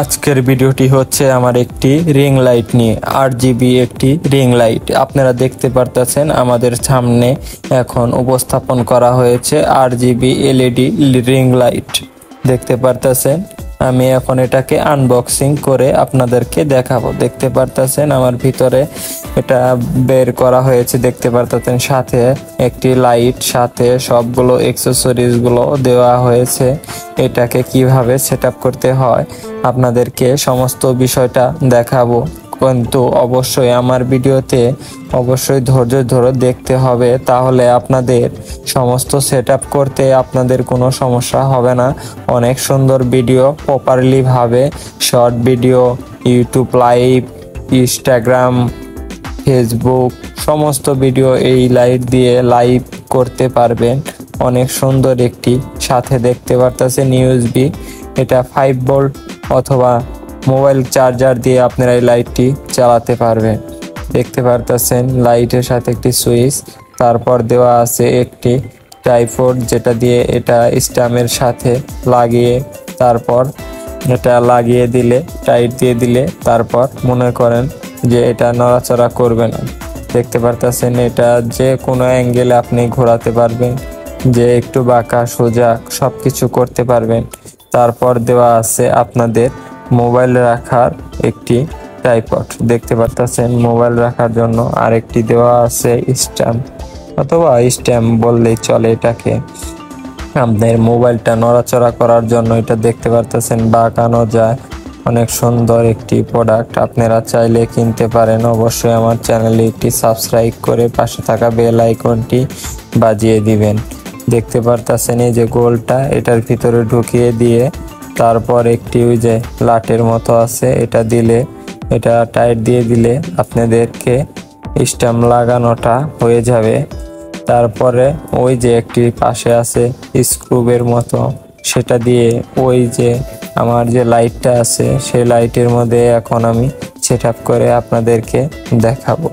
আজকের ভিডিওটি হচ্ছে আমার একটি রিং লাইট নিয়ে, RGB একটি রিং লাইট। আপনারা দেখতে পারতেছেন আমাদের সামনে এখন উপস্থাপন করা হয়েছে RGB LED রিং লাইট। দেখতে পারতেছেন আমি এখন এটাকে আনবক্সিং করে আপনাদেরকে দেখাবো। দেখতে পারতেছেন আমার ভিতরে এটা বের করা হয়েছে। দেখতে পারতেছেন সাথে একটি লাইট, সাথে সবগুলো অ্যাকসেসরিজ গুলো দেওয়া হয়েছে। এটাকে কিভাবে সেটআপ করতে হয় আপনাদেরকে সমস্ত বিষয়টা দেখাবো, কিন্তু অবশ্যই আমার ভিডিওতে অবশ্যই ধৈর্য ধরে দেখতে হবে, তাহলে আপনাদের সমস্ত সেটআপ করতে আপনাদের কোনো সমস্যা হবে না। অনেক সুন্দর ভিডিও প্রপারলি ভাবে short video, YouTube live, Instagram, Facebook সমস্ত ভিডিও এই লাইট দিয়ে লাইভ করতে পারবেন। অনেক সুন্দর একটি, সাথে দেখতে পারতেছেন USB, এটা 5 ভোল্ট অথবা মোবাইল চার্জার দিয়ে আপনারা এই লাইটটি চালাতে পারবেন। দেখতে পারতেছেন লাইটের সাথে একটি সুইচ, তারপর দেওয়া আছে একটি ট্রাইপড, যেটা দিয়ে এটা স্ট্যামের সাথে লাগিয়ে তারপর এটা লাগিয়ে দিলে, টাইট দিয়ে দিলে তারপর মনে করেন যে এটা নড়াচড়া করবে না। দেখতে পারতেছেন এটা যে কোনো অ্যাঙ্গেলে আপনি ঘোরাতে পারবেন, যে একটু বাঁকা সোজা সবকিছু করতে পারবেন। তারপর দেওয়া আছে আপনাদের মোবাইল রাখার একটি ট্রাইপড। দেখতে পারতেছেন মোবাইল রাখার জন্য আরেকটি দেওয়া আছে স্ট্যাম্প, অথবা স্ট্যাম্প বললেই চলে এটাকে। আপনার মোবাইলটা নড়াচড়া করার জন্য এটা দেখতে পারতেছেন বাঁকানো যায়। অনেক সুন্দর একটি প্রোডাক্ট, আপনারা চাইলে কিনতে পারেন। অবশ্যই আমার চ্যানেলে একটি সাবস্ক্রাইব করে পাশে থাকা বেল আইকনটি বাজিয়ে দিবেন। দেখতে পারতেছেন এই যে গোলটা, এটার ভিতরে ঢুকিয়ে দিয়ে তারপর একটি ওই যে লাটের মতো আছে, এটা দিলে, এটা টাইট দিয়ে দিলে আপনাদেরকে স্ট্যাম্প লাগানোটা হয়ে যাবে। তারপরে ওই যে একটি পাশে আছে স্ক্রুবের মতো, সেটা দিয়ে ওই যে আমার যে লাইটটা আছে সেই লাইটের মধ্যে এখন আমি সেটআপ করে আপনাদেরকে দেখাবো।